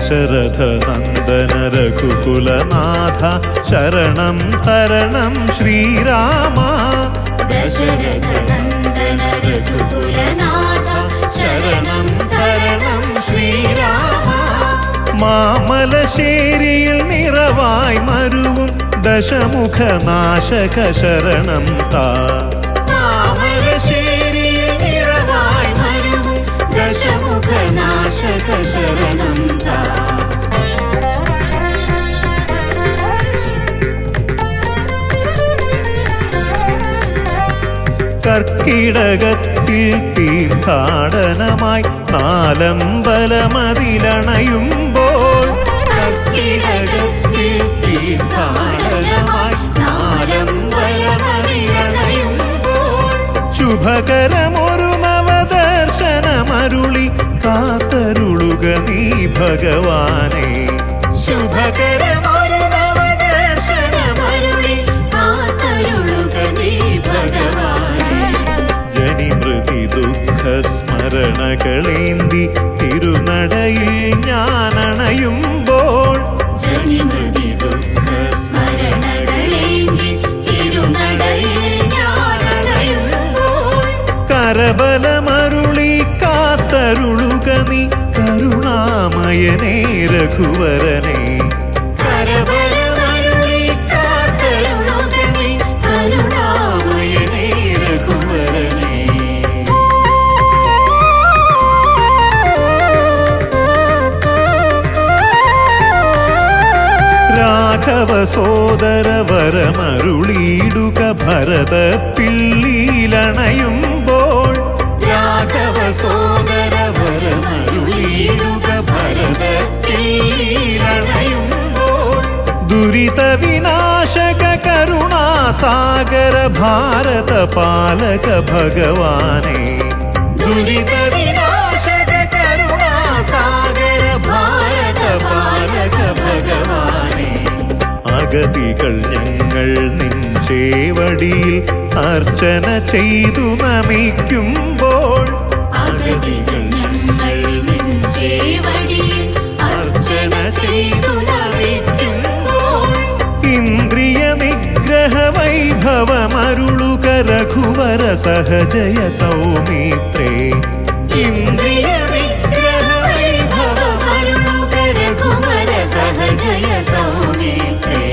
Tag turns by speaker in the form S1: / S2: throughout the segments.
S1: ദശരഥ നന്ദന രഘുകുലനാഥ ശരണം തരണം ശ്രീരാമ.
S2: ദശരഥ നന്ദന രഘുകുലനാഥ ശരണം തരണം ശ്രീരാമ.
S1: മാമലശ്ശേരിയിൽ നിറവായി മരുവും ദശമുഖനാശക ശരണം താ.
S2: മാമലശ്ശേരിയിൽ നിറവായി മരുവും ദശമുഖനാശക ശരണം താ.
S1: കർക്കിടകത്തിൽ തീർത്ഥാടനമായി നാലമ്പലമതിലണയുമ്പോൾ.
S2: കർക്കിടകത്തിൽ തീർത്ഥാടനമായി നാലമ്പലമതിലണയുമ്പോൾ.
S1: ശുഭകരമൊരു നവദർശനമരുളി കാത്തരുളുക നീ ഭഗവാനെ.
S2: ശുഭകരമൊരു നവദർശനമരുളി കാത്തരുളുക നീ ഭഗവാനെ.
S1: ജനിമൃതി ദുഃഖ സ്മരണകളേന്തി തിരുനടയിൽ ഞാനണയുമ്പോൾ.
S2: ജനിമൃതി ദുഃഖ സ്മരണകളേന്തി തിരുനടയിൽ ഞാനണയുമ്പോൾ.
S1: കരബലമരുളി കാത്തരുളുക നീ കരുണാമയനേ രഘുവരനെ.
S2: കരബലമരുളി കാത്തരുളുക നീ കരുണാമയനേ രഘുവരനേ.
S1: രാഘവ സോദര വരമരുളിയിടുക ഭരത പിള്ളിയിലണയുമ്പോൾ.
S2: രാഘവ സോദര വരമരുളിയിടുക ഭരത പിള്ളിയിലണയുമ്പോൾ.
S1: ദുരിത വിനാശക കരുണാസാഗര ഭാരത പാലക ഭഗവാനെ.
S2: ദുരിത വിനാശക കരുണാസാഗര ഭാരത പാലക ഭഗവാനെ.
S1: അഗതികൾ ഞങ്ങൾ നിൻ ചേവടിയിൽ അർച്ചന ചെയ്തു നമിക്കുമ്പോൾ.
S2: അഗതികൾ ഞങ്ങൾ നിൻ ചേവടിയിൽ അർച്ചന ചെയ്തു നമിക്കുമ്പോൾ.
S1: ഇന്ദ്രിയ നിഗ്രഹ വൈഭവമരുളുക രഘുവര സഹജയ സൗമിത്രേ.
S2: ഇന്ദ്രിയ നിഗ്രഹ വൈഭവമരുളുക രഘുവര സഹജയ സൗമിത്രേ.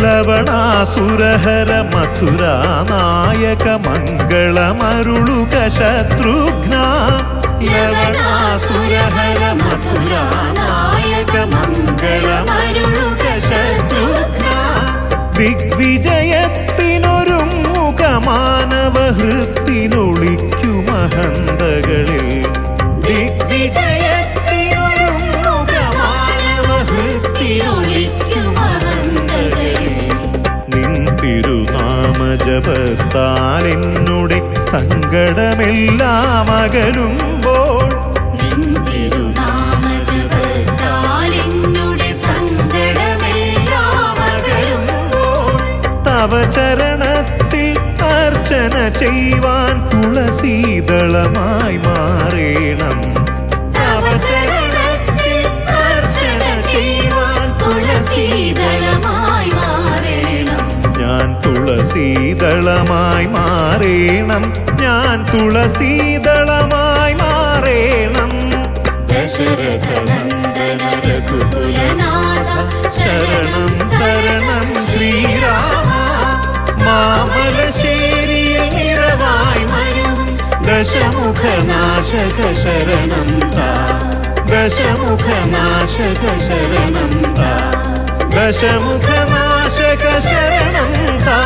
S1: ലവണാസുരഹര മഥുരാ നായക മംഗളമരുളുക ശത്രുഘ്ന.
S2: ലവണാസുരഹര മഥുരാ നായക മംഗളമരുളുക ശത്രുഘ്ന.
S1: ദിഗ്വിജയത്തിനൊരുങ്ങുക മാനവ ഹൃത്തിനൊളിക്കുമഹന്തകളിൽ.
S2: ദിഗ്വിജയത്തിനൊരുങ്ങുക മാനവ ഹൃത്തിനൊളിക്കുമഹന്തകളിൽ.
S1: നിൻ തിരുനാമ ജപത്താലെന്നുടെ സങ്കടമെല്ലാം അകലുമ്പോൾ.
S2: നിൻ തിരുനാമ ജപത്താലെന്നുടെ സങ്കടമെല്ലാം അകലുമ്പോൾ.
S1: തവ ചരണത്തിൽ അർച്ചന ചെയ്യുവാൻ തുളസീദളമായി മാറേണം.
S2: തവ ചരണത്തിൽ അർച്ചന ചെയ്യുവാൻ തുളസീദളമായി മാറേണം.
S1: ഞാൻ തുളസീദളമായി മാറേണം. ഞാൻ തുളസീദളമായി മാറേണം.
S2: ദശരഥ നന്ദന രഘുകുലനാഥ ശരണം തരണം ശ്രീരാമ.
S1: മാമലശ്ശേരിയിൽ നിറവായി മരും
S2: ദശമുഖനാശക ശരണം താ.
S1: ദശമുഖനാശക ശരണം താ. ദശമുഖനാശക ശരണം താ.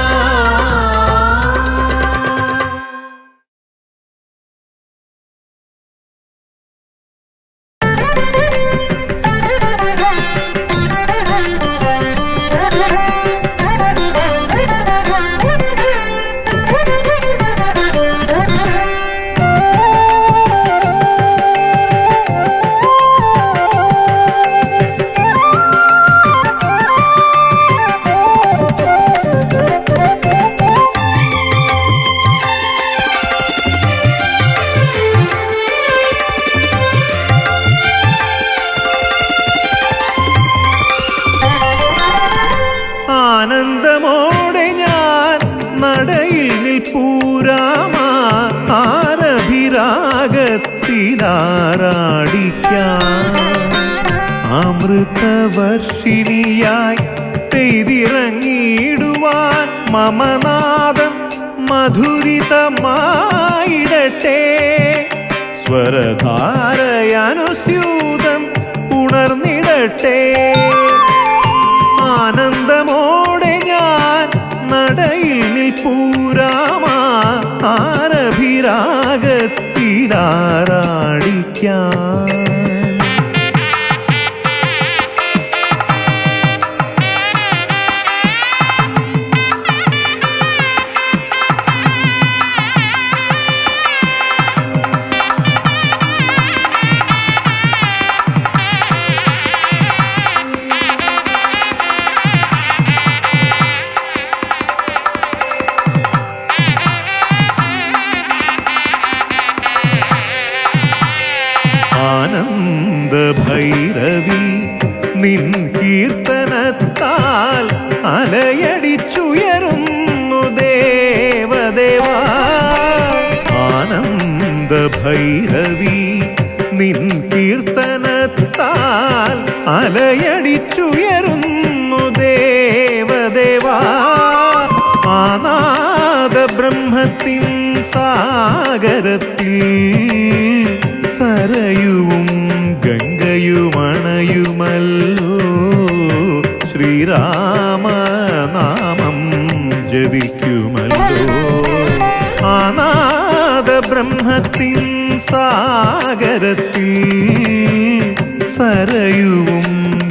S1: അമൃതവർഷിണിയായി പെയ്തിറങ്ങിയിടുവാൻ മമനാദം മധുരിതമായിടട്ടെ. സ്വരധാരയനുസ്യൂതം ഉണർന്നിടട്ടെ. ആനന്ദമോടെ ഞാൻ നടയിൽ നിൽപ്പൂരാമാ ആരഭിരാഗത്തിലാറാടിക്കാൻ. ആനന്ദഭൈരവി നിൻ കീർത്തനത്താൽ അലയടിച്ചുയരുന്നു ദേവദേവാ. ആനന്ദഭൈരവി നിൻ കീർത്തനത്താൽ അലയടിച്ചുയരുന്നു ദേവദേവാ. ആനാദ ബ്രഹ്മത്തിൻ സാഗരത്തിൽ സരയുവും ഗംഗയുമണയുമല്ലോ. ശ്രീരാമനാമം ജപിക്കുമല്ലോ. ആനാദ ബ്രഹ്മത്തിൻ സാഗരത്തിൽ സരയുവും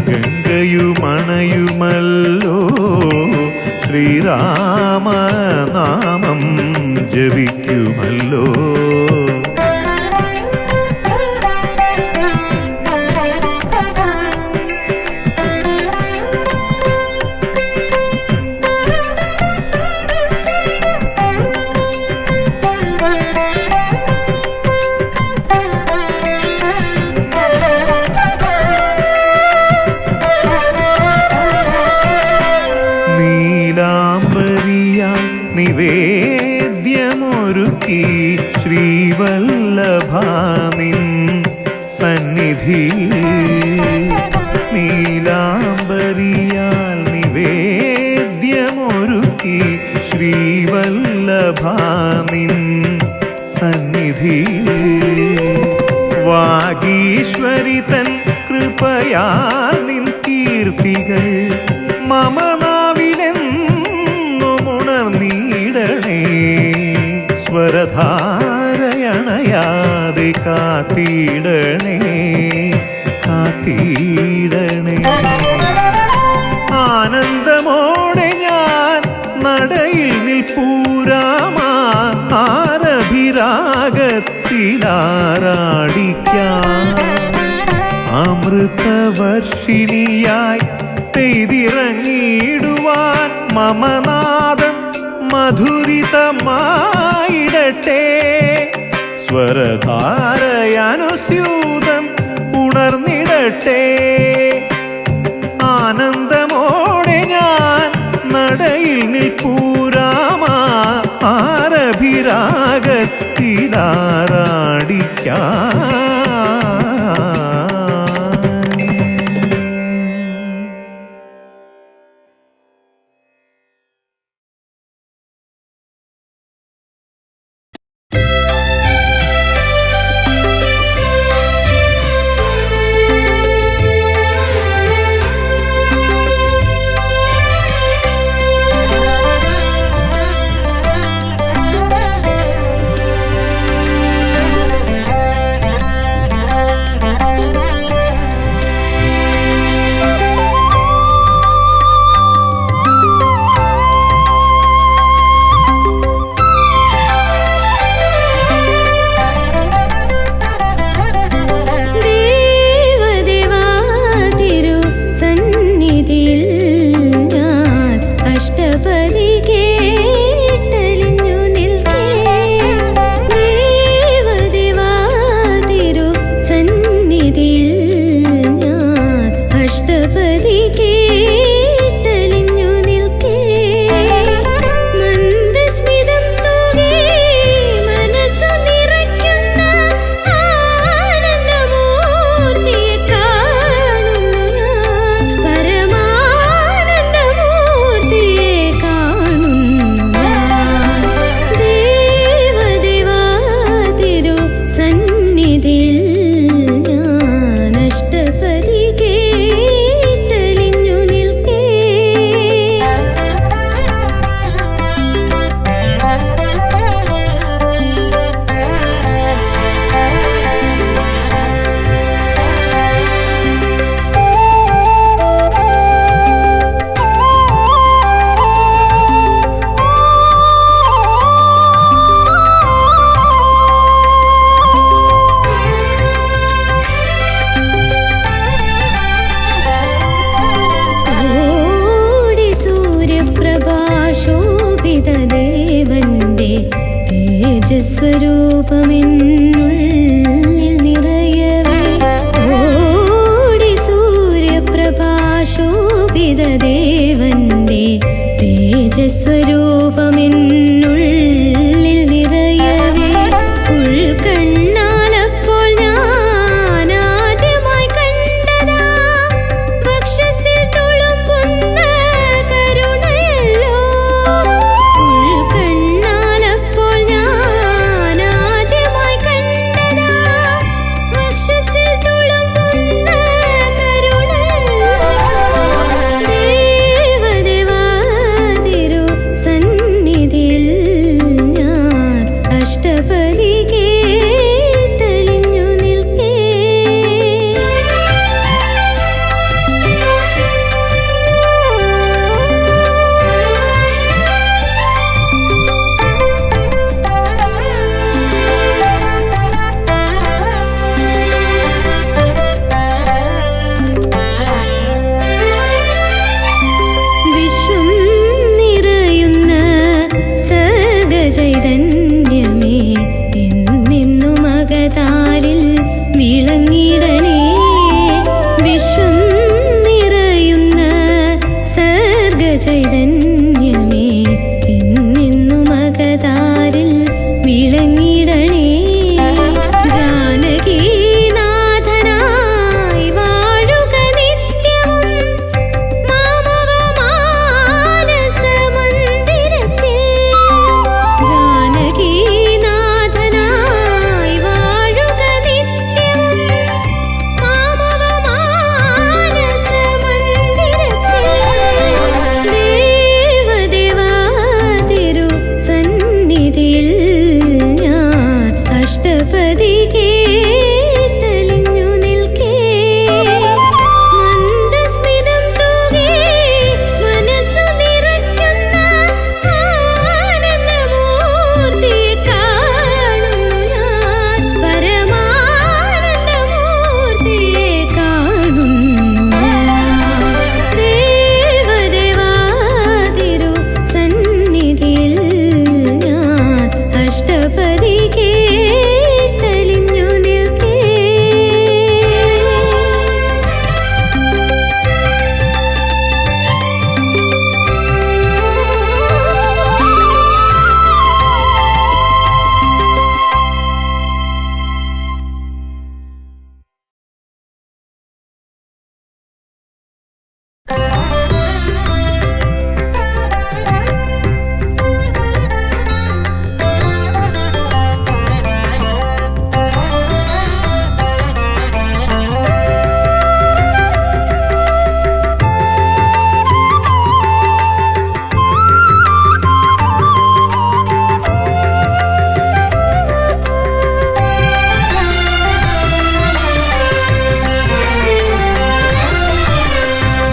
S1: ഗംഗയുമണയുമല്ലോ. ശ്രീരാമനാമം ജപിക്കുമല്ലോ. നിവേദ്യമൊരുക്കി ശ്രീവല്ലഭാനിൻ സന്നിധി. നീലാംബരിയാൽ നിവേദ്യമൊരുക്കി ശ്രീവല്ലഭാനിൻ സന്നിധി. വാഗീശ്വരി തൻ കൃപയാൽ നിൻ കീർത്തികൾ മമ നാവിലെന്നുമുണർന്നിടണേ. സ്വരധാരയണയാതെ കാത്തിടണേ കാത്തിടണേ. ആനന്ദമോടെ ഞാൻ നടയിൽ നിൽപ്പൂരാമാ ആരഭിരാഗത്തിലാറാടിക്കാൻ. അമൃതവർഷിണിയായി പെയ്തിറങ്ങിയിടുവാൻ മമനാദം മധുരിതമായിടട്ടെ. സ്വരധാരയനുസ്യൂതം ഉണർന്നിടട്ടെ. ആനന്ദമോടെ ഞാൻ നടയിൽ നിൽപ്പൂരാമാ ആരഭിരാഗത്തിലാറാടിക്കാൻ.
S3: തേജസ്വരൂപമെന്നുള്ളിൽ നിറയവേ ഓടി സൂര്യപ്രഭാശോഭിത ദേവന്റെ തേജസ്വരൂപമെന്നുള്ളിൽ നിറയവേ ഉൾക്കണ്ണാലപ്പോൾ ഞാൻ ആദ്യമായി കണ്ടതാ വക്ഷസിൽ തുളുമ്പുന്ന കരുണയല്ലോ. ഉൾക്കണ്ണാലപ്പോൾ ഞാൻ ആദ്യമായി കണ്ടതാ വക്ഷസിൽ തുളുമ്പുന്ന കരുണയല്ലോ. ദേവദേവാതിരു സന്നിധിയിൽ ഞാൻ അഷ്ടപതി കേട്ടലിഞ്ഞു നിൽക്കേ. വിശ്വം നിറയുന്ന സർഗചൈതന്യമേ എന്നെന്നും അകതാരിൽ വിളങ്ങിടണേ. വിശ്വം നിറയുന്ന സർഗചൈതന്യമേ എന്നെന്നും അകതാരിൽ വിളങ്ങിടണേ. ജാനകീനാഥനായി വാഴുക നിത്യവും മാമവമാനസമന്ദിരത്തിൽ. ജാനകീനാഥനായി വാഴുക നിത്യവും മാമവമാനസമന്ദിരത്തിൽ. ദേവദേവാതിരു സന്നിധിയിൽ ഞാൻ അഷ്ടപതി കേട്ടലിഞ്ഞു നിൽക്കേ. മന്ദസ്മിതം തൂകി മനസ്സു നിറയ്ക്കുന്ന ആനന്ദമൂർത്തിയെ കാണുന്നു ഞാൻ. പരമാനന്ദമൂർത്തിയെ കാണുന്നു ഞാൻ. ദേവദേവാതിരു സന്നിധിയിൽ ഞാൻ അഷ്ടപതി കേട്ടലിഞ്ഞു നിൽക്കേ.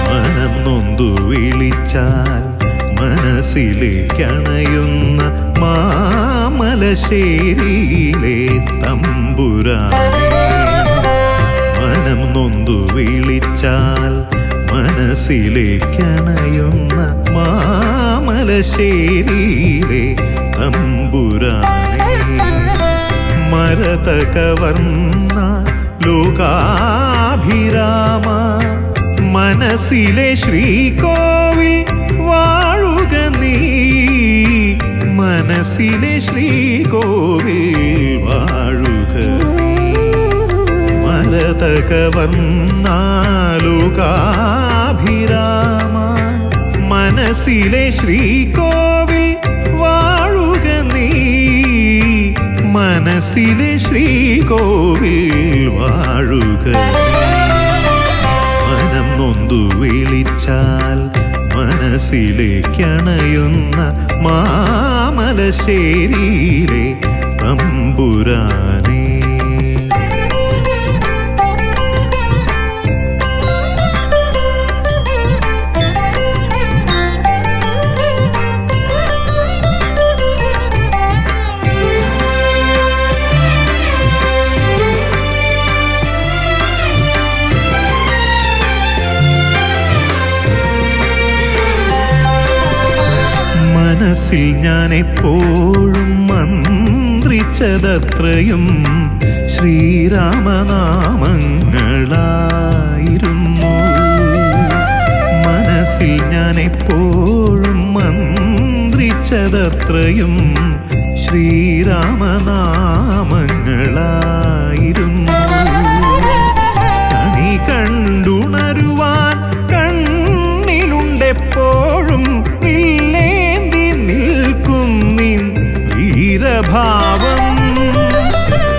S1: മനം നൊന്തു വിളിച്ചാൽ മനസ്സിലേക്കണയുന്ന മാമലശ്ശേരിയിലെ തമ്പുരാനേ. മനം നൊന്തു വിളിച്ചാൽ മനസ്സിലേക്കണയുന്ന മാമലശ്ശേരിയിലെ തമ്പുരാനേ. മരതകവർണ്ണ ലോകാഭിരാമ മനസ്സിലെ ശ്രീകോവിൽ വാഴുക നീ. മനസ്സിലെ ശ്രീകോവിൽ വാഴുക നീ. മരതകവർണ്ണ ലോകാഭിരാമ മനസ്സിലെ ശ്രീകോവിൽ വാഴുക നീ. മനസ്സിലെ ശ്രീകോവിൽ വാഴുക നീ. മനം നൊന്തു വിളിച്ചാൽ മനസ്സിലേക്കണയുന്ന മാമലശ്ശേരിയിലെ തമ്പുരാനേ. മനസ്സിൽ ഞാൻ എപ്പോഴും മന്ത്രിച്ചതത്രയും ശ്രീരാമനാമങ്ങളായിരുന്നു. മനസ്സിൽ ഞാൻ എപ്പോഴും മന്ത്രിച്ചതത്രയും ശ്രീരാമനാമങ്ങളായിരുന്നു. കണി കണ്ടുണരുവാൻ കണ്ണിലുണ്ടെപ്പോഴും വില്ലേന്തി നിൽക്കും നിൻ വീരഭാവം.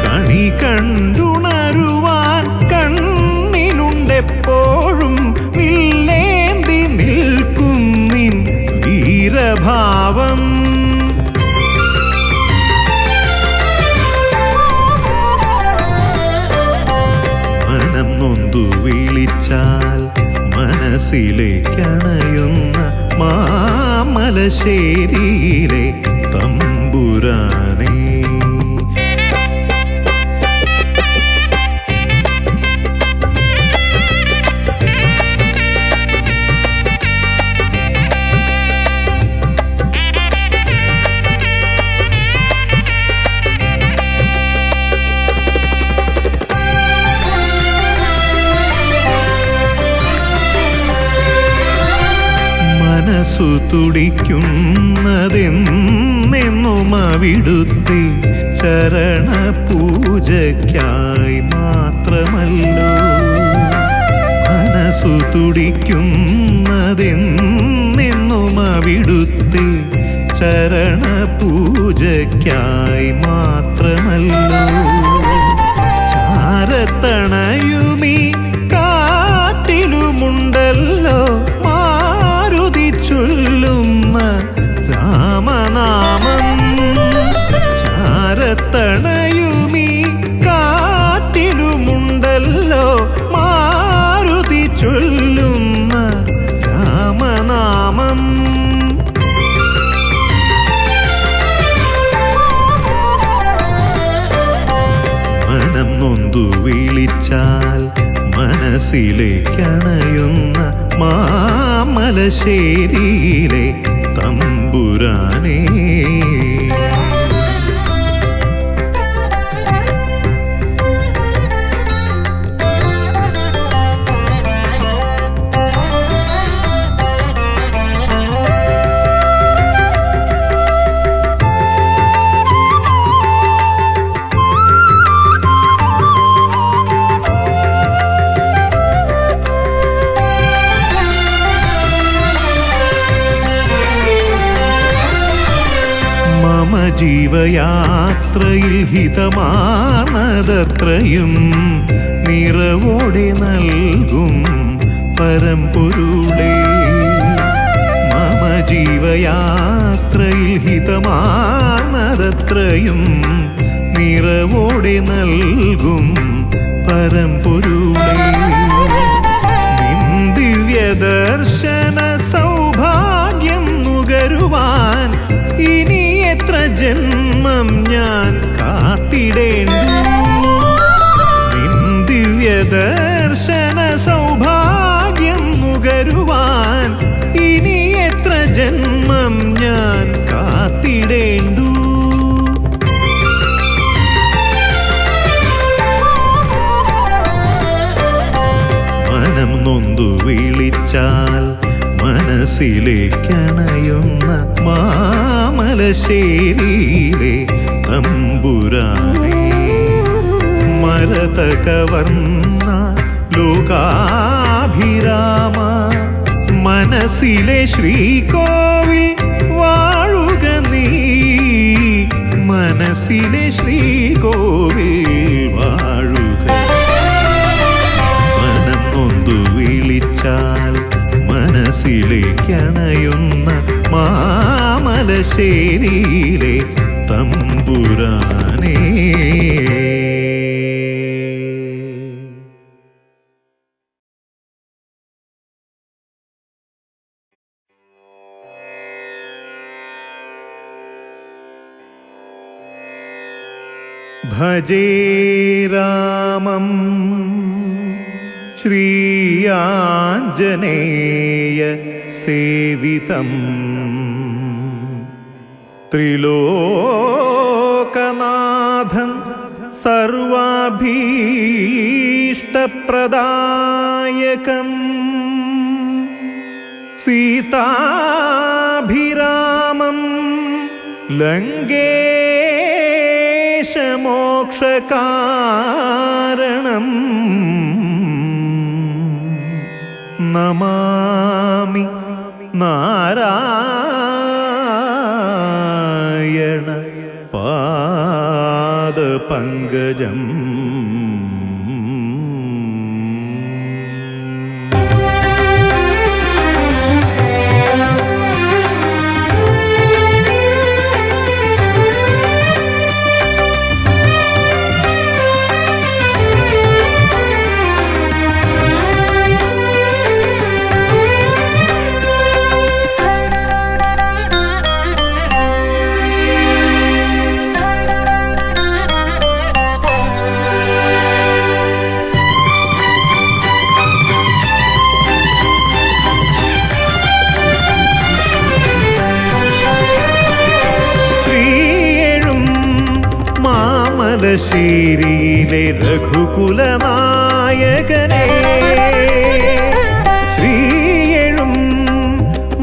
S1: കണി കണ്ടുണരുവാൻ കണ്ണിലുണ്ടെപ്പോഴും വില്ലേന്തി നിൽക്കും നിൻ വീരഭാവം. മനം നൊന്തു വിളിച്ചാൽ മനസ്സിലേക്കണയുന്ന മാമലശ്ശേരിയിലെ തമ്പുരാനേ. മനസ്സു തുടിക്കുന്നതെന്നെന്നും അവിടുത്തെ ചരണപൂജയ്ക്കായി മാത്രമല്ലോ. മനസ്സു തുടിക്കുന്നതെന്നെന്നും അവിടുത്തെ ചരണപൂജയ്ക്കായി മാത്രമല്ലോ. ചാരത്തണയുമീ കാറ്റിലുമുണ്ടല്ലോ ചൊല്ലുന്ന രാമനാമം. ചാരത്തണയുമീ കാറ്റിലുമുണ്ടല്ലോ മാരുതി ചൊല്ലുന്ന രാമനാമം. മനം നൊന്തു വിളിച്ചാൽ മനസ്സിലേക്കണയുന്ന മാമലശ്ശേരിയിലെ തമ്പുരാനേ. ജീവയാത്രയിൽ ഹിതമാർന്നതത്രയും നിറവോടെ നൽകും പരമ്പൊരുളേ. മമ ജീവയാത്രയിൽ ഹിതമാർന്നതത്രയും നിറവോടെ നൽകും പരമ്പൊരുളേ. നിൻ ദിവ്യദർശന സൗഭാഗ്യം നുകരുവാൻ ഇനി എത്ര ജന്മം ഞാൻ കാത്തിടേണ്ടു. നിൻ ദിവ്യദർശന സൗഭാഗ്യം നുകരുവാൻ ഇനി എത്ര ജന്മം ഞാൻ കാത്തിടേണ്ടു. മനം നൊന്തു വിളിച്ചാൽ മനസ്സിലേക്കണയുന്ന മാമലശ്ശേരിയിലെ തമ്പുരാനേ. മരതകവർണ്ണ ലോകാഭിരാമ മനസ്സിലെ ശ്രീകോവിൽ വാഴുക നീ. മനസ്സിലെ ശ്രീകോവിൽ വാഴുക. മനം നൊന്തു വിളിച്ചാൽ മനസ്സിലേക്കണയുന്ന മാമലശ്ശേരിയിലെ തമ്പുരാനേ. ഭജേ രാമം ശ്രീയാഞ്ജനേയ സേവിതം ത്രിലോകനാഥം സർവാഭീഷ്ടപ്രദായകം സീതാഭിരാമം ലങ്കേശമോക്ഷകാരണം നമാമി നാരായണ പാദപങ്കജം. ശ്രീയിലെ രഘുകുലനായകനേ, ശ്രീയെഴും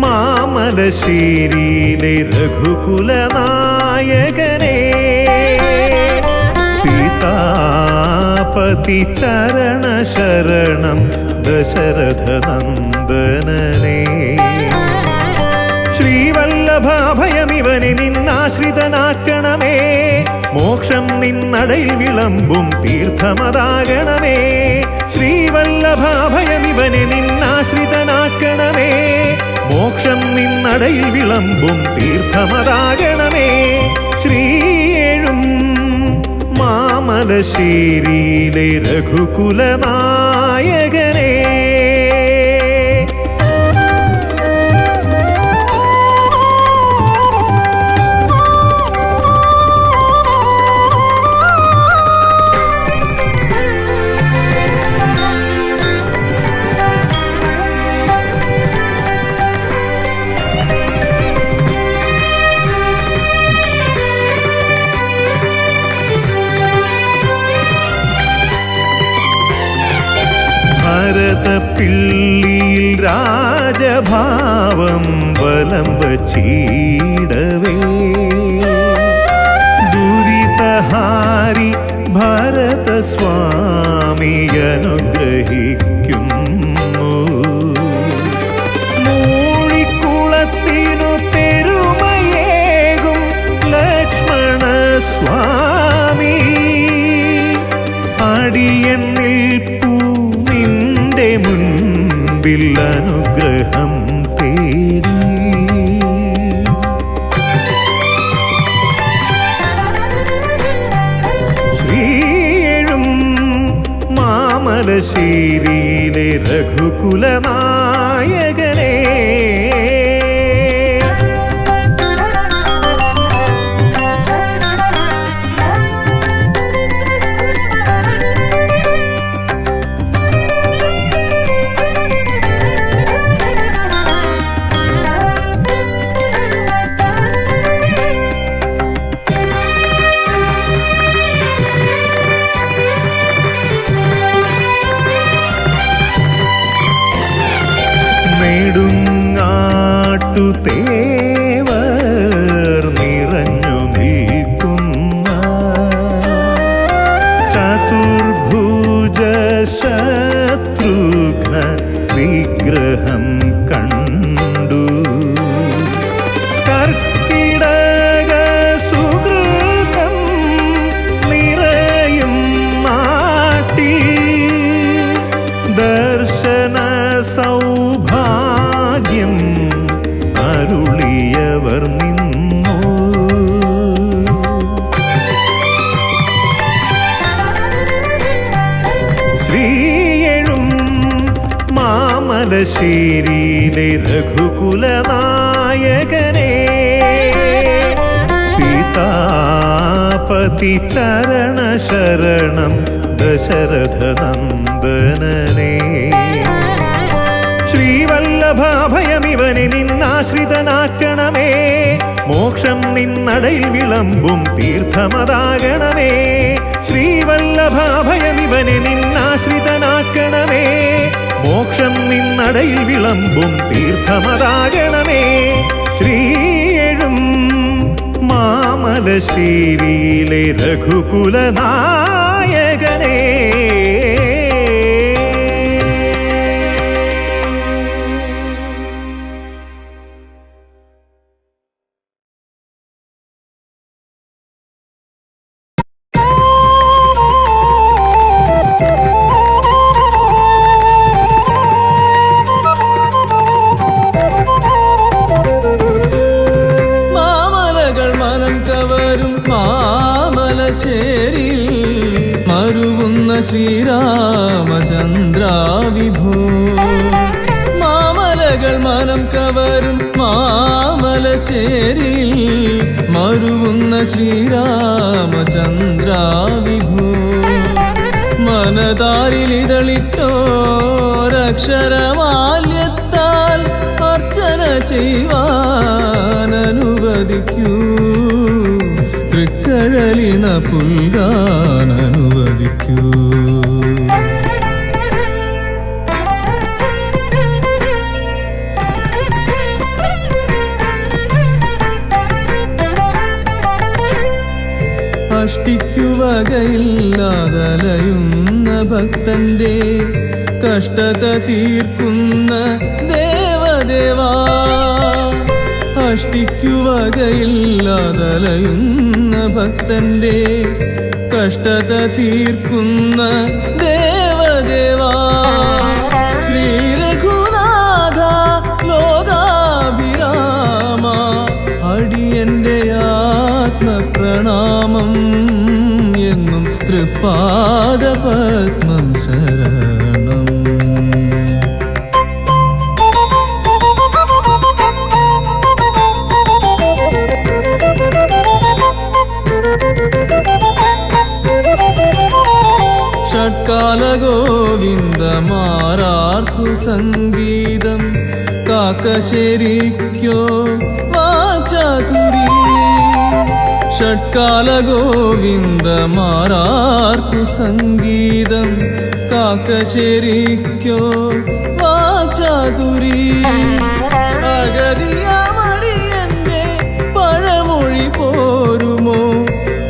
S1: മാമലശ്ശേരിയിലെ രഘുകുലനായകനേ, സീതാപതി ചരണ ശരണം ദശരഥനന്ദനനേ. ശ്രീവല്ലഭാഭയമിവനെ നിന്നാശ്രിതനാക്കണമേ, മോക്ഷം നിന്നടയിൽ വിളമ്പും തീർത്ഥമതാകണമേ. ശ്രീവല്ലഭാഭയമിവനെ നിന്നാശ്രിതനാക്കണമേ, മോക്ഷം നിന്നടയിൽ വിളമ്പും തീർത്ഥമതാകണമേ. ശ്രീയേഴും മാമലശ്ശേരിയിലെ രഘുകുലനായകനേ. ഭരതപ്പിള്ളിയിൽ രാജഭാവം വലം വച്ചിടവേ, ദുരിതഹാരി ഭരതസ്വാമി അനുഗ്രഹിക്കുന്നു. മൂഴിക്കുളത്തിനു പെരുമയേകും ലക്ഷ്മണസ്വാമി, അടിയന്നിൽ നിന്റെ മുൻപിൽ അനുഗ്രഹം തേടി. ശ്രീയേഴും മാമലശ്ശേരിയിലെ രഘുകുലനായകനേ. നെടുങ്ങാട്ടുതേവർ നിറഞ്ഞു നിൽക്കുന്ന ചതുർഭുജ ശത്രുഘ്ന വിഗ്രഹം കണ്ടു. കർക്കിടക സുകൃതം നിറയും നാട്ടിൽ ദർശന സൗഭാഗ്യം അരുളിയവർ നിന്നു. ശ്രീയേഴും മാമലശ്ശേരിയിലെ രഘുകുലനായകനേ, സീതാപതി ചരണ ശരണം ദശരഥനന്ദനനേ. ശ്രീവല്ലഭാഭയമിവനെ നിന്നാശ്രിതനാക്കണമേ, മോക്ഷം നിന്നടയിൽ വിളമ്പും തീർത്ഥമതാകണമേ. ശ്രീവല്ലഭാഭയമിവനെ നിന്നാശ്രിതനാക്കണമേ. മോക്ഷം നിന്നടയിൽ വിളമ്പും തീർത്ഥമതാകണമേ. ശ്രീയെഴും മാമലശ്ശേരിയിലെ രഘുകുലനായകനേ.
S4: മരുവുന്ന ശ്രീരാമചന്ദ്ര വിഭോ. മാമലകൾ മനം കവരും മാമലശ്ശേരി മരുവുന്ന ശ്രീരാമചന്ദ്ര വിഭോ. മനതാരിലിതളിട്ടോരക്ഷരമാല്യത്താൽ അർച്ചന ചെയ്യുവാനനുവദിക്കൂ. തൃക്കഴലിണ പുൽകാനനുവദിക്കൂ. അഷ്ടിക്കുവകയില്ലാതലയുന്ന ഭക്തന്റെ കഷ്ടത തീർക്കുന്ന ദേവദേവാ. അഷ്ടിക്കുവകയില്ലാതലയുന്ന ഭക്തന്റെ കഷ്ടത തീർക്കുന്ന ദേവദേവാ. ശ്രീ രഘുനാഥ ലോകാഭിരാമ അടിയന്റെ ആത്മപ്രണാമം എന്നും തൃപ്പാദപത്മം ശരണം. ഷട്കാലഗോവിന്ദമാരാർക്കു സംഗീതം കാക്കശേരിക്കോ വാചാതുരി. ഷട്കാലഗോവിന്ദമാരാർക്കു സംഗീതം കാക്കശേരിക്കോ വാചാതുരി. അഗതിയമടിയന്റെ പഴമൊഴി പോരുമോ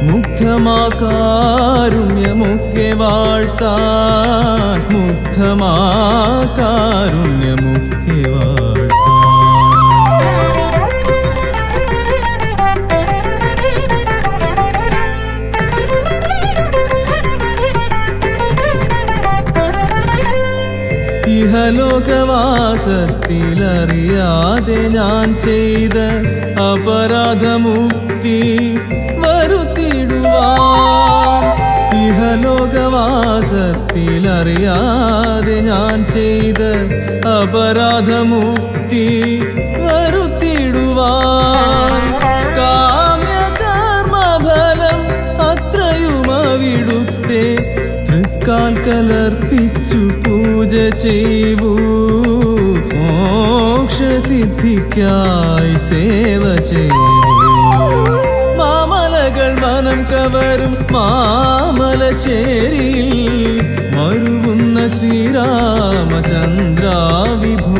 S4: മുഗ്ധമാകാരുണ്യമൊക്കെ വാഴ്ത്താൻ. മുഗ്ധമാകാരുണ്യമൊക്കെ വാഴ്ത്താൻ. ഇഹലോകവാസത്തിലറിയാതെ ഞാൻ ചെയ്ത അപരാധമുക്തി വരുത്തിടുവാൻ. ഇഹലോകവാസത്തിലറിയാതെ ഞാൻ ചെയ്ത അപരാധമുക്തി വരുത്തിടുവാൻ. കാമ്യകർമ്മഫലം അത്രയുമവിടുത്തെ തൃക്കാൽ കലർപ്പിച്ചു പൂജ ചെയ്യൂ. മോക്ഷസിദ്ധിക്കായി സേവ ചെയ്യൂ. മാമലകൾ മനം കവരും മാമലശ്ശേരി മരുവുന്ന ശ്രീരാമചന്ദ്ര വിഭോ.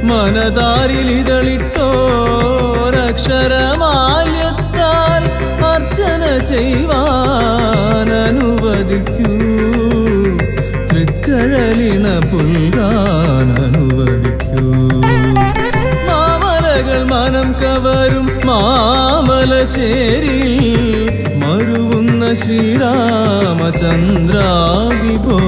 S4: മനതാരിലിതളിട്ടോരക്ഷരമാല്യത്താൽ അർച്ചന ചെയ്യുവാനനുവദിക്കൂ. തൃക്കഴലിണ പുൽകാനനുവദിക്കൂ. മാമലകൾ മനം കവരും മാമലശ്ശേരി മരുവുന്ന ശ്രീരാമചന്ദ്ര വിഭോ.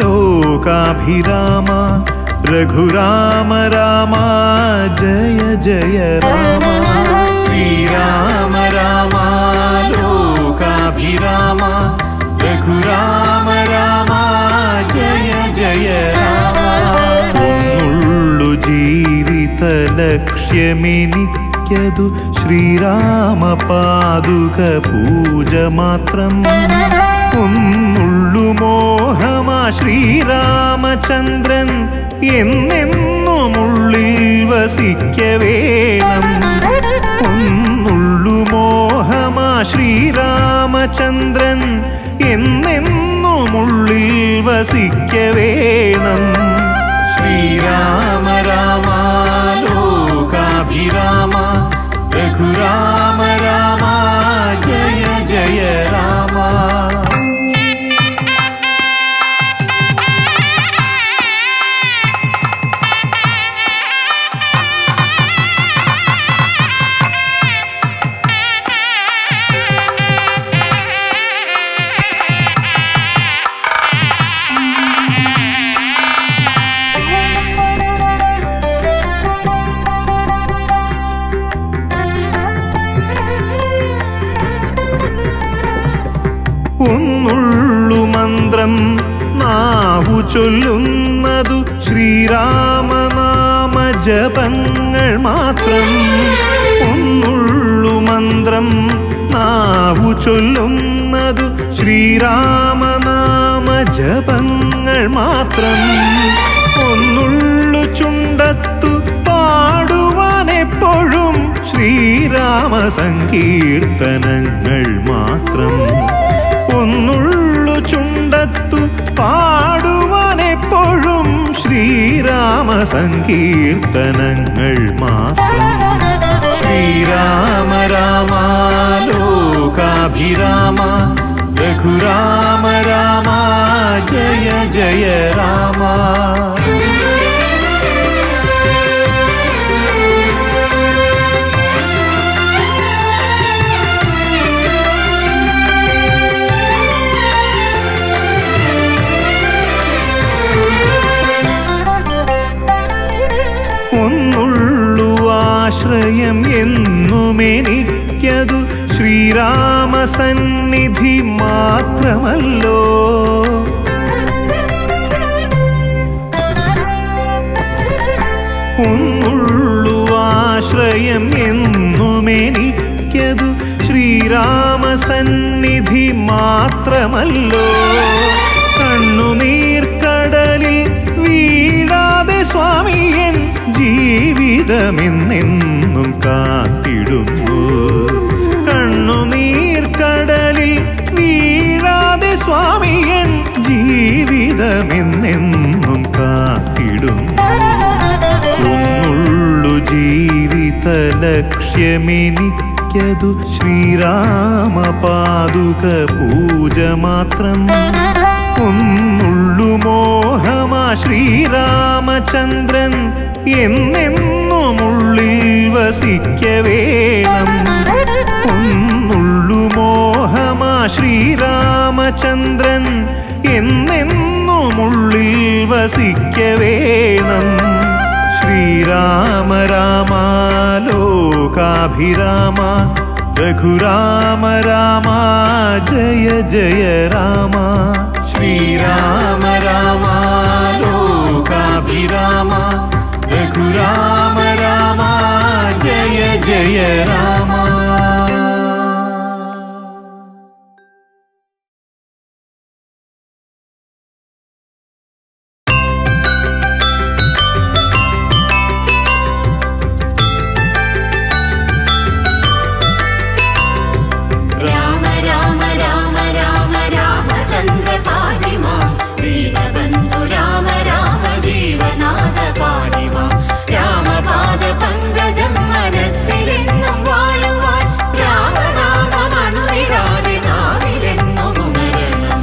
S1: लोकाभिराम रघुराम राम जय जय राम.
S2: श्रीराम राम लोकाभिराम रघु
S1: രഘുരാമ രാമ ജയ ജയ രാമ. ഒന്നുള്ളു ജീവിത ലക്ഷ്യമെനിക്കതു ശ്രീരാമ പാദുക പൂജ മാത്രം. ഒന്നുള്ളു മോഹമാ ശ്രീരാമചന്ദ്രൻ എന്നെന്നുമുള്ളിൽ വസിക്ക വേണം. ഒന്നുള്ളു മോഹമാ ശ്രീരാമചന്ദ്രൻ എന്നെന്നുമുള്ളിൽ വസിക്ക വേണം. ശ്രീരാമ രാമ ലോകാഭിരാമ രഘുരാമ രാമ ജയ ജയ രാമ. ഒന്നുള്ളു മന്ത്രം നാവു ചൊല്ലുന്നതു ശ്രീരാമനാമ ജപങ്ങൾ മാത്രം. ഒന്നുള്ളു മന്ത്രം നാവു ചൊല്ലുന്നതു ശ്രീരാമനാമ ജപങ്ങൾ മാത്രം. ഒന്നുള്ളു ചുണ്ടത്തു പാടുവാനെപ്പോഴും ശ്രീരാമ സങ്കീർത്തനങ്ങൾ മാത്രം. ഒന്നുള്ളു ചുണ്ടത്തു പാടുവാനെപ്പോഴും ശ്രീരാമ സങ്കീർത്തനങ്ങൾ മാത്രം. ശ്രീരാമ രാമ ലോകാഭിരാമ രഘുരാമ രാമ ജയ ജയ രാമ. ഒന്നുള്ളു ആശ്രയം എന്നുമെനിക്കതു ശ്രീരാമ സന്നിധി മാത്രമല്ലോ. ഒന്നുള്ളു ആശ്രയം എന്നുമെനിക്കതു ശ്രീരാമ സന്നിധി മാത്രമല്ലോ. കണ്ണുനീർക്കടലിൽ വീഴാതെ സ്വാമിയൻ ജീവിതമെന്നെന്നും കാത്തിടുന്നു. കണ്ണുനീർക്കടലിൽ വീഴാതെ സ്വാമിയൻ ജീവിതമെന്നെന്നും കാത്തിടുന്നു. ഒന്നുള്ളു ജീവിത ലക്ഷ്യമെനിക്കതു ശ്രീരാമ പാദുക പൂജ മാത്രം. ഒന്നുള്ളു മോഹമാ ശ്രീരാമചന്ദ്രൻ എന്നെന്നുമുള്ളിൽ വസിക്ക വേണം. ഒന്നുള്ളു മോഹമാ ശ്രീരാമചന്ദ്രൻ എന്നെന്നുമുള്ളിൽ വസിക്ക വേണം. ശ്രീരാമ രാമ ലോകാഭിരാമ രഘുരാമ രാമ ജയ ജയ രാമ. ശ്രീരാമ രാമ ലോകാഭിരാമ രഘുരാമ രാമ ജയ ജയ രാമ.
S2: രാമ രാമ രാമ രാമ രാമചന്ദ്ര പാഹി മാം. ദീനബന്ധു രാമ രാമ ജീവനാഥ പാഹി മാം. രാമപാദ പങ്കജം മനസ്സിലെന്നും വാഴുവാൻ രാമനാമമണുവിടാതെ നാവിലെന്നും ഉണരണം.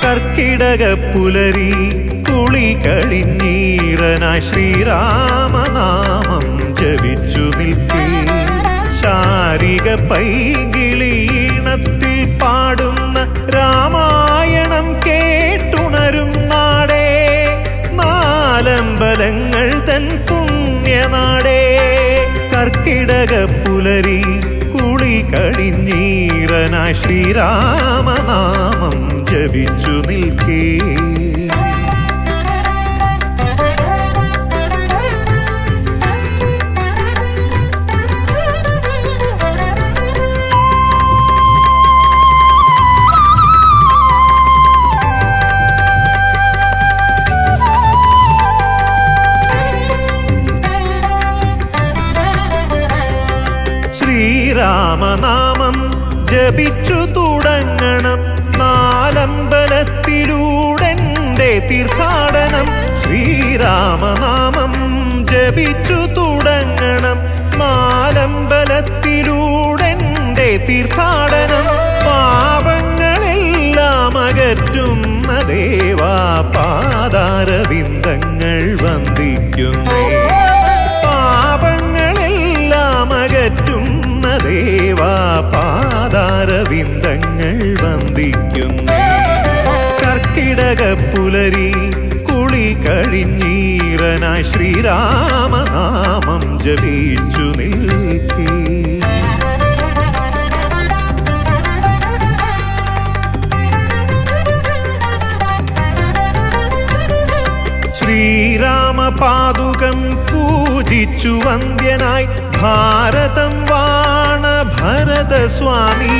S1: കർക്കിടക പുലരി കുളി കഴിഞ്ഞീറനായി ശ്രീരാമനാമം ജപിച്ചു നിൽക്കേ. ശാരിക പൈകിളീണത്തിൽ പാടുന്ന രാമായണം കേട്ടുണരും നാടേ. നാലമ്പലങ്ങൾ തൻ പുണ്യനാ കുളിക്കഴിഞ്ഞീറനായി ശ്രീരാമനാമം ജപിച്ചു നിൽക്കേ. ശ്രീരാമനാമം ജപിച്ചു തുടങ്ങണം, നാലമ്പലത്തിലൂടെൻ്റെ തീർത്ഥാടനം. ശ്രീരാമനാമം ജപിച്ചു തുടങ്ങണം, നാലമ്പലത്തിലൂടെൻ്റെ തീർത്ഥാടനം. പാപങ്ങളെല്ലാം അകറ്റുന്ന ദേവാ പാദാരവിന്ദങ്ങൾ വന്ദിക്കുന്നേ. പാപങ്ങളെല്ലാം അകറ്റുന്ന ദേവാ പാദാരവിന്ദങ്ങൾ വന്ദിക്കുന്നേ. കർക്കിടക പുലരി കുളി കഴിഞ്ഞീറനായി ശ്രീരാമനാമം ജപിച്ചു നിൽക്കേ. ശ്രീരാമപാദുകം പൂജിച്ചു വന്ദ്യനായി ഭാരതം വാണ ഭരതസ്വാമി.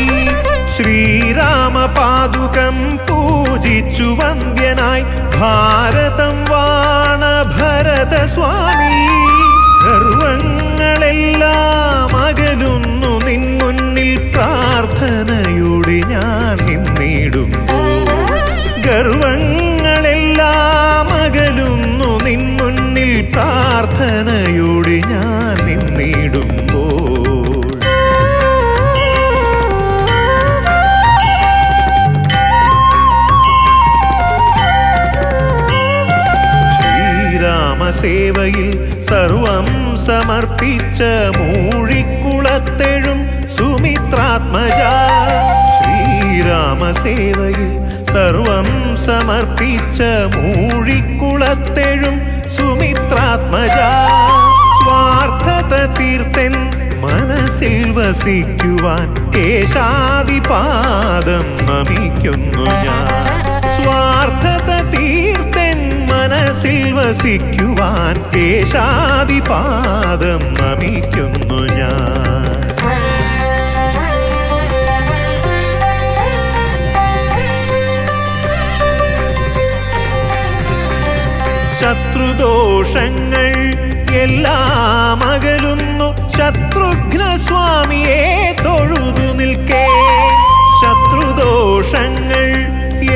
S1: ശ്രീരാമപാദുകം പൂജിച്ചു വന്ദ്യനായി ഭാരതം വാണ ഭരതസ്വാമി. ഗർവങ്ങളെല്ലാം അകലുന്നു നിൻ മുന്നിൽ പ്രാർത്ഥനയോടെ ഞാൻ നിന്നിടുമ്പോൾ. ഗർവങ്ങളെല്ലാം അകലുന്നു നിൻ മുന്നിൽ പ്രാർത്ഥനയോടെ ഞാൻ നിന്നിടുമ്പോൾ. ശ്രീരാമസേവയിൽ സർവം സമർപ്പിച്ച മൂഴിക്കുളത്തെഴും സുമിത്രാത്മജ. ശ്രീരാമസേവയിൽ സർവം സമർപ്പിച്ച മൂഴിക്കുളത്തെഴും സുമിത്രാത്മജ. സ്വാർത്ഥത തീർത്തൻ മനസ്സിൽ വസിക്കുവാൻ കേശാദിപാദം നമിക്കുന്നു ഞാൻ. സ്വാർത്ഥത തീർത്തൻ മനസ്സിൽ വസിക്കുവാൻ കേശാദിപാദം നമിക്കുന്നു ഞാൻ. ശത്രുദോഷങ്ങൾ എല്ലാം അകലുന്നു ശത്രുഘ്നസ്വാമിയെ തൊഴുതു നിൽക്കേ. ശത്രുദോഷങ്ങൾ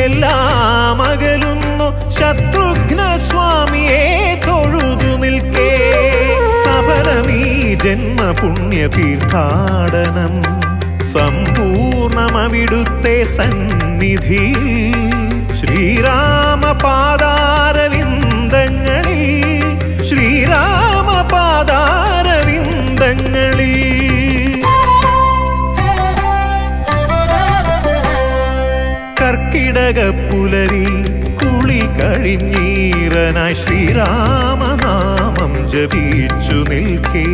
S1: എല്ലാം അകലുന്നു ശത്രുഘ്നസ്വാമിയെ തൊഴുതു നിൽക്കേ. സഫലമീ ജന്മപുണ്യ തീർത്ഥാടനം സമ്പൂർണമവിടുത്തെ സന്നിധി. ശ്രീരാമപാദാരവിന്ദങ്ങളിൽ ശ്രീരാമപാദാരവിന്ദങ്ങളിൽ. കർക്കിടക പുലരി കുളി കഴിഞ്ഞീറനായി ശ്രീരാമനാമം ജപിച്ചു നിൽക്കേ.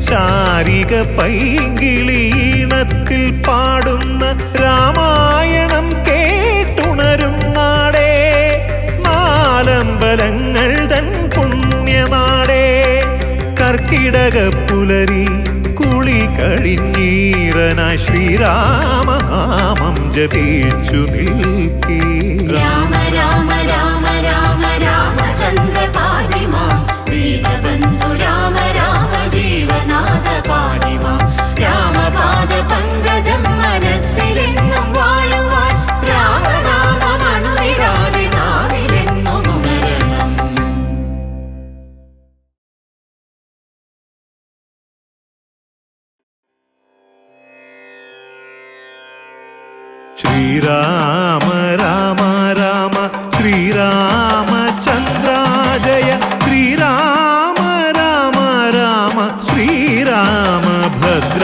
S1: ശാരിക പൈങ്കിളീണത്തിൽ പാടുന്ന രാമായണം കേട്ടുണരും നാടേ. നാലമ്പലങ്ങൾ തൻ പുണ്യനാടേ. കർക്കിടക പുലരി കുളി കഴിഞ്ഞീറനായി ശ്രീരാമനാമം ജപിച്ചു നിൽക്കേ.
S2: രാമ രാമ രാമ രാമ രാമചന്ദ്ര പാടിമാം ദീനബന്ധു. രാമ രാമ ജീവനാഥ പാടിമാം. രാമപാദ പങ്കജം മനസ്സിലെന്നും വാഴുവാൻ രാമനാമമണുവിടാതെ നാവിലെന്നും ഉണരണം.
S1: ശ്രീരാമ രാമ രാമ ശ്രീരാമചന്ദ്ര ജയ. ശ്രീരാമ രാമ രാമ ശ്രീരാമഭദ്ര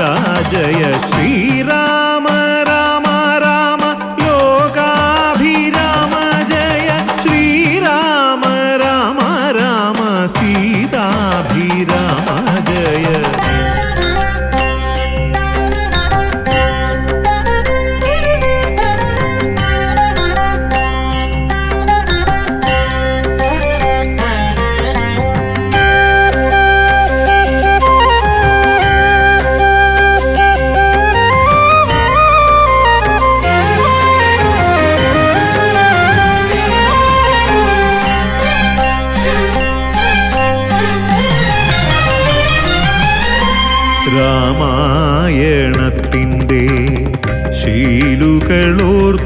S1: ജയ. ശ്രീരാമ രാമ രാമ ലോകാഭിരാമ ജയ. ശ്രീരാമ രാമ രാമ സീതാഭിരാമ ജയ.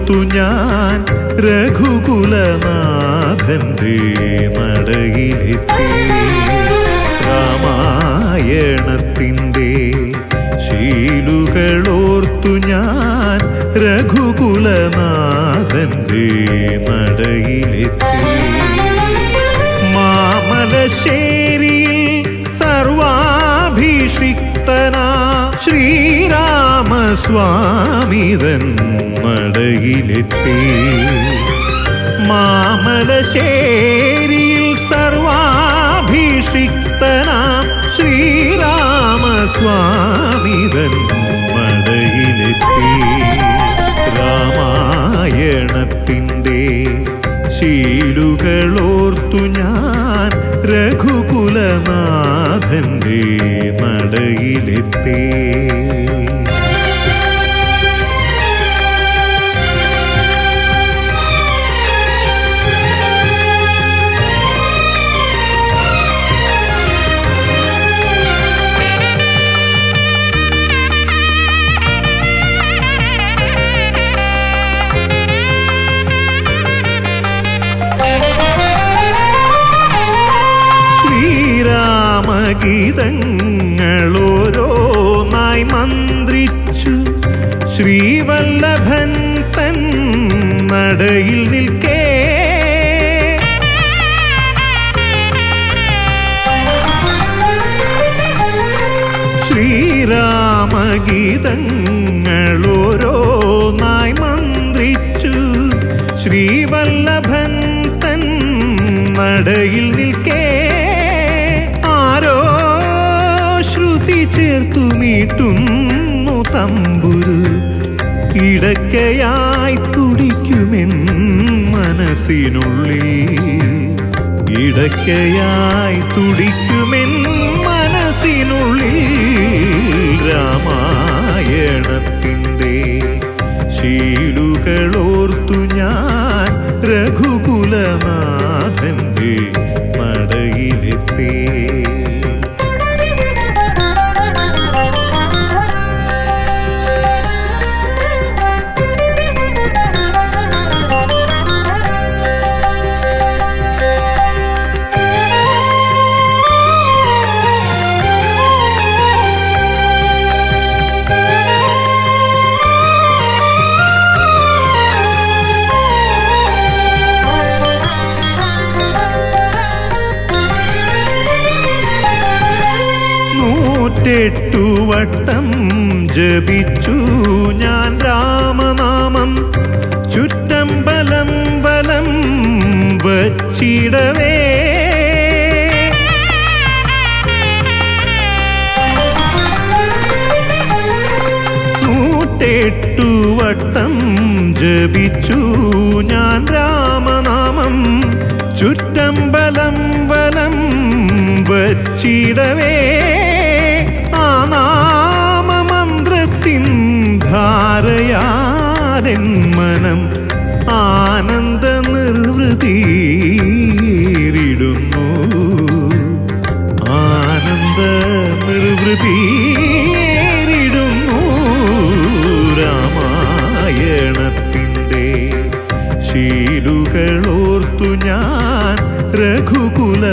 S1: രഘുകുലനാഥനോർത്തു ഞാൻ രഘുകുലനാഥന്റെ നടയിലെത്തി. രാമായണത്തിൻ്റെ ശീലുകളോർത്തു ഞാൻ രഘുകുലനാഥന്റെ നടയിലെത്തി. മാമലശ്ശേരിയിൽ സർവാഭിഷിക്തനാ ശ്രീരാമസ്വാമിതൻ നടയിലെത്തി. മാമലശ്ശേരിയിൽ സർവാഭിഷിക്തനാം ശ്രീരാമസ്വാമിതൻ നടയിലെത്തി. രാമായണത്തിൻ്റെ ശീലുകളോർത്തു ഞാൻ രഘുകുലനാഥന്റെ നടയിലെത്തി. ഗീതങ്ങളോരോന്നായി മന്ത്രിച്ചു ശ്രീവല്ലഭൻ തൻ നടയിൽ നിൽക്കേ. ശ്രീരാമഗീതങ്ങളോരോന്നായി മന്ത്രിച്ചു ശ്രീവല്ലഭൻ തൻ നടയിൽ നിൽക്കേ. ചേർത്തു മീട്ടുന്നു തമ്പുരു ഇടയ്ക്കയായി തുടിക്കുമെൻ മനസ്സിനുള്ളിൽ. ഇടയ്ക്കയായി തുടിക്കുമെൻ മനസ്സിനുള്ളിൽ. രാമായണത്തിൻ്റെ ശീലുകളോർത്തു ഞാൻ രഘുകുലനാഥന്റെ നടയിലെത്തി. വട്ടം ജപിച്ചു ഞാൻ രാമനാമം ചുറ്റമ്പലം വലം വച്ചിടവേ. വട്ടം ജപിച്ചു ഞാൻ രാമനാമം ചുറ്റമ്പലം വലം വച്ചിടവേ. നാമമന്ത്രത്തിൻ ധാരയാരൻ മനം ആനന്ദ നിർവൃതിയിടുന്നു. ആനന്ദ നിർവൃതിയിടുന്നു. രാമായണത്തിൻ്റെ ശീലുകളോർത്തു ഞാൻ രഘുകുലനാഥന്റെ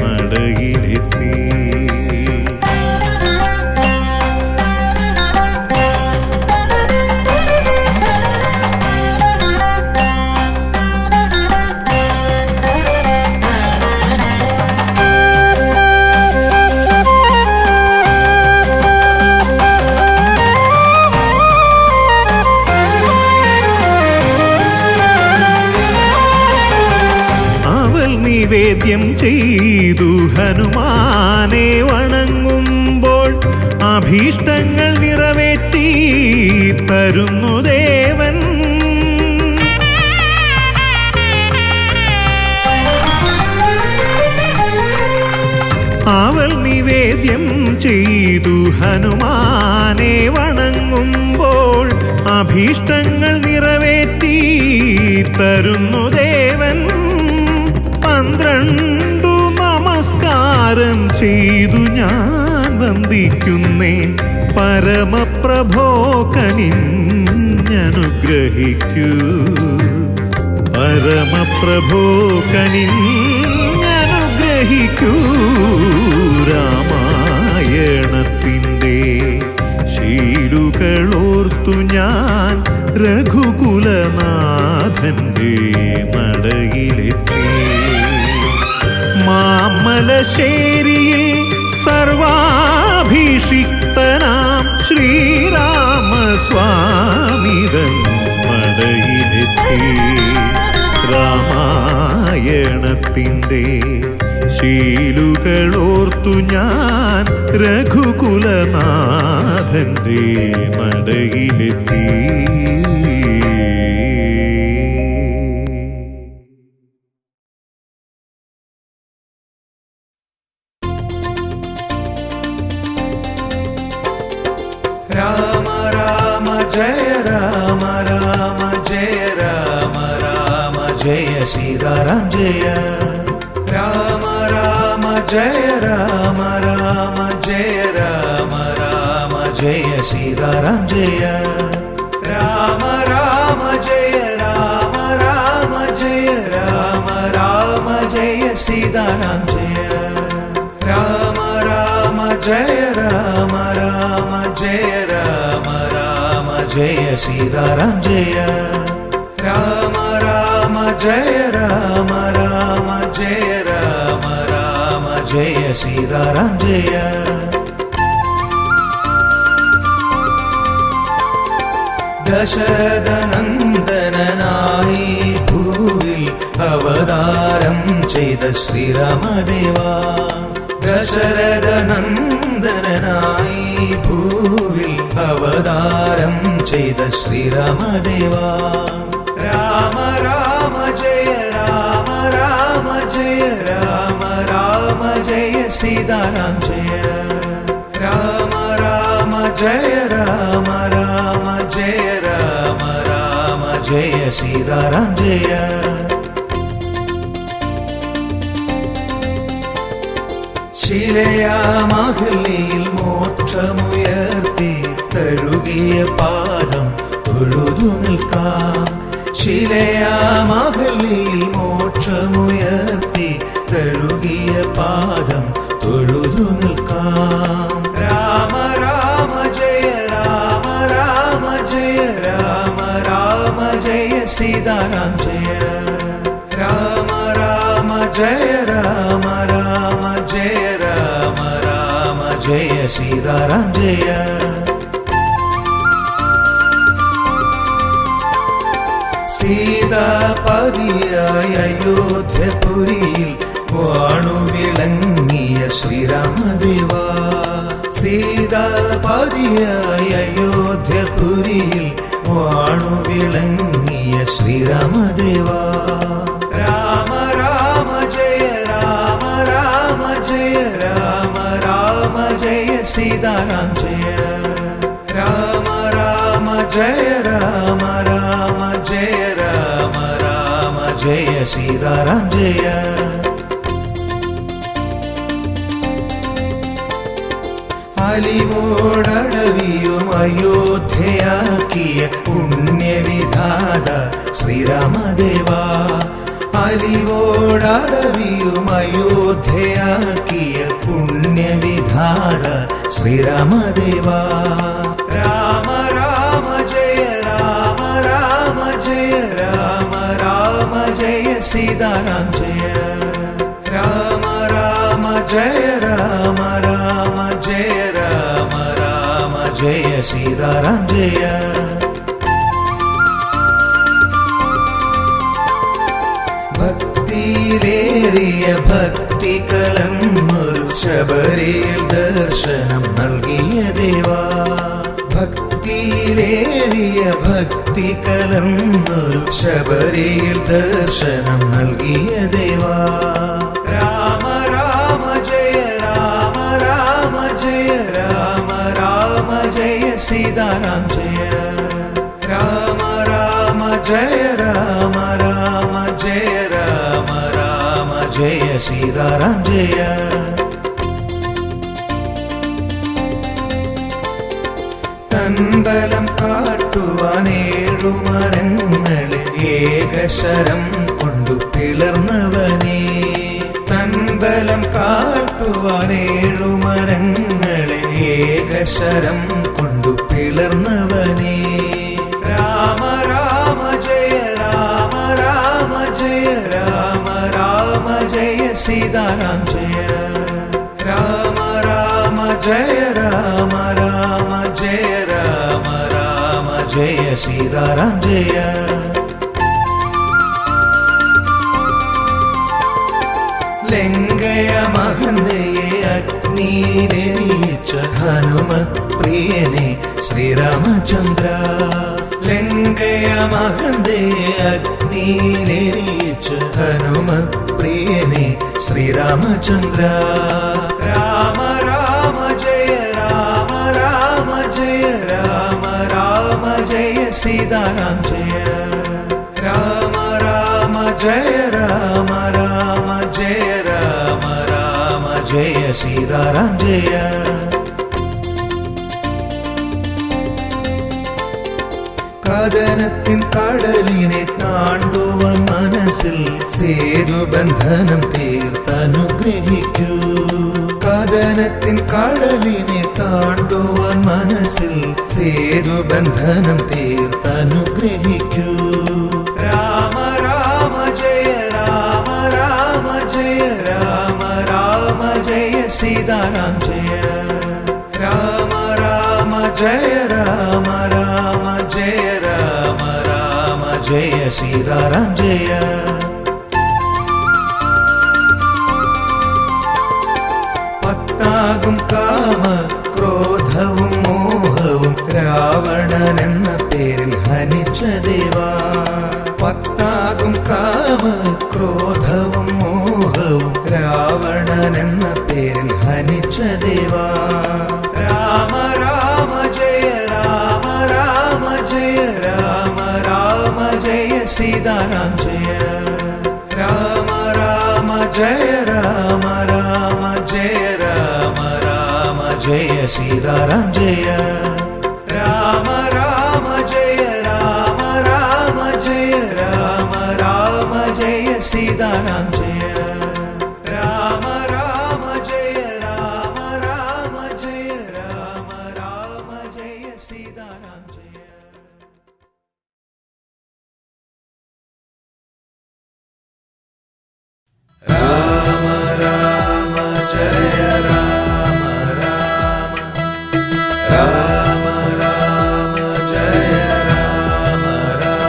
S1: നടയിലെത്തി. നിവേദ്യം ചെയ്തു ഹനുമാനെ വണങ്ങുമ്പോൾ അഭീഷ്ടങ്ങൾ നിറവേറ്റി തരുന്നു ദേവൻ. അവൾ നിവേദ്യം ചെയ്തു ഹനുമാനെ വണങ്ങുമ്പോൾ അഭീഷ്ടങ്ങൾ നിറവേറ്റി തരുന്നു ദേവൻ. 12 നമസ്കാരം ചെയ്തു ഞാൻ വന്ദിക്കുന്നേൻ പരമപ്രഭോ കനിഞ്ഞ കനിഞ്ഞനുഗ്രഹിക്കൂ പരമപ്രഭോ കനിഞ്ഞനുഗ്രഹിക്കൂ രാമായണത്തിൻ്റെ ശീലുകളോർത്തു ഞാൻ രഘുകുലനാഥന്റെ നടയിലെത്തി മാമലശ്ശേരിയിൽ സർവാഭിഷിക്തനാം ശ്രീരാമസ്വാമിതൻ നടയിലെത്തി രാമായണത്തിൻ്റെ ശീലുകളോർത്തു ഞാൻ രഘുകുലനാഥന്റെ നടയിലെത്തി
S5: രാമ രാമ ജയ രാമ രാമ ജയ രാമ രാമ ജയ സീതാറാം ജയ രാമ രാമ ജയ രാമ രാമ ജയ രാമ രാമ ജയ സീതാറാം ജയ രാമ രാമ ജയ രാമ രാമ ജയ രാമ രാമ ജയ സീതാറാം ജയ രാമ രാമ ജയ രാമ രാമ ജയ രാമ രാമ ജയ സീതാറാം ജയ രാമ രാമ ജയ രാമ രാമ ജയ രാമ രാമ ജയ സീതാറാം ജയ ദശരഥനന്ദനായി ഭൂവിൽ അവതാരം ചെയ്ത ശ്രീരാമദേവാ ദശരഥനന്ദനായി ഭൂവിൽ അവതാരം ചെയ്ത ശ്രീരാമദേവാ രാമ രാമ ജയ രാമ രാമ ജയ രാമ രാമ ജയ സീതാറാം ജയ രാമ രാമ ജയ രാമ രാമ ജയ രാമ രാമ ജയ സീതാറാം ജയ ശിലയാമഹല്ലിയിൽ മോക്ഷമുയർത്തി തഴുകിയ പാദം തൊഴുതു നിൽക്കാം ശിലയാമഹല്ലിയിൽ മോക്ഷമുയർത്തി തഴുകിയ പാദം തൊഴുതു നിൽക്കാം രാമ രാമ ജയ രാമ രാമ ജയ രാമ രാമ ജയ സീതാറാം ജയ രാമ രാമ ജയ രാമ രാമ ജയ രാമ രാമ ജയ സീതാറാം ജയ സീതാപതിയായ അയോധ്യപുരിയിൽ വാണുവിളങ്ങിയ ശ്രീരാമദേവാ സീതാപതിയായ അയോധ്യപുരിയിൽ വാണുവിളങ്ങിയ ശ്രീരാമദേവാ രാമ രാമ ജയ രാമ രാമ ജയ രാമ രാമ ജയ സീതാറാം ജയ രാമ രാമ ജയ രാമ രാമ ജയ രാമ രാമ ജയ സീതാറാം ജയ അലിവോടടവിയും അയോധ്യയാക്കിയ പുണ്യവിധാത ശ്രീരാമദേവാ അലിവോടടവിയും അയോധ്യയാക്കിയ പുണ്യവിധാത ശ്രീരാമദേവാ രാമ രാമ ജയ രാമ രാമ ജയ രാമ രാമ ജയ സീതാറാം ജയ രാമ രാമ ജയ രാമ രാമ ജയ രാമ രാമ ജയ സീതാറാം ജയ ഭക്തിയിലേറിയ ഭക്തി കലർന്നൊരു ശബരിയിൽ ദർശനം നൽകിയ ദേവാ ഭക്തിയിലേറിയ ഭക്തി കലർന്നൊരു ശബരിയിൽ ദർശനം നൽകിയ ദേവാ രാമ രാമ ജയ രാമ രാമ ജയ രാമ രാമ ജയ സീതാറാം ജയ രാമ രാമ ജയ രാമ രാമ ജയ രാമ രാമ ജയ സീതാറാം ജയ തൻബലം കാട്ടി കാട്ടുവാനേഴുമരങ്ങളിൽ ഏകശരം കൊണ്ടു പിളർന്നവനേ, തൻബലം കാട്ടുവാനേഴുമരങ്ങളിൽ ഏകശരം കൊണ്ടു പിളർന്നവനേ. രാമ രാമ ജയ രാമ രാമ ജയ രാമ രാമ ജയ സീതാരാം ജയ രാമ രാമ ജയ രാമ രാമ ജയ രാമ രാമ ജയ സീതാരാം ജയ. ലങ്കയ മഹന്തയെ അഗ്നിയിലെരിയിച്ച ഹനുമത് പ്രിയനെ ശ്രീരാമചന്ദ്ര, ലങ്കയ മഹന്തയെ അഗ്നിയിലെരിയിച്ച ഹനുമത് പ്രിയനെ ശ്രീരാമചന്ദ്ര. രാമ രാമ ജയ രാമ രാമ ജയ രാമ രാമ ജയ സീതാരാം ജയ രാമ രാമ ജയ രാമ രാമ ജയ രാമ രാമ ജയ സീതാരാം ജയ. കഥനത്തിൻ കടലിനെ താണ്ടുവാൻ മനസ്സിൽ സേതുബന്ധനം തീർത്തനുഗ്രഹിക്കൂ. കഥനത്തിൻ കടലിനെ താണ്ടുവാൻ മനസ്സിൽ സേതുബന്ധനം തീർത്തനുഗ്രഹിക്കൂ. രാമ രാമ ജയ രാമ രാമ ജയ രാമ രാമ ജയ സീതാരാം ജയ രാമ രാമ ജയ രാമ രാമ ജയ രാമ രാമ ജയ സീതാരാം ജയ. പത്താകും കാമ ക്രോധവും മോഹവും രാവണൻ എന്ന പേരിൽ ഹനിച്ച ദേവാ, പത്താകും കാമ ക്രോധവും മോഹവും രാവണൻ എന്ന പേരിൽ ഹനിച്ച ദേവാ. രാമ രാമ ജയ രാമ രാമ ജയ രാമ രാമ ജയ സീതാരാം ജയ രാമ രാമ ജയ രാമ രാമ ജയ രാമ രാമ ജയ സീതാരാം ജയ. രാമ രാമ ജയ രാമ രാമ ജയ രാമ രാമ ജയ സീതാരാം ജയ രാമ രാമ ജയ രാമ രാമ ജയ രാമ രാമ ജയ സീതാരാം ജയ. രാമ രാമ ജയ രാമ രാമ രാമ രാമ ജയ രാമ രാമ.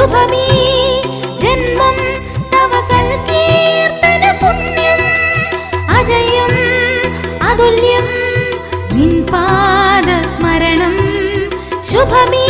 S3: ശുഭമീ ജന്മം തവ സൽകീർത്തന പുണ്യം അജയം അതുല്യം നിൻ പാദസ്മരണം ശുഭമീ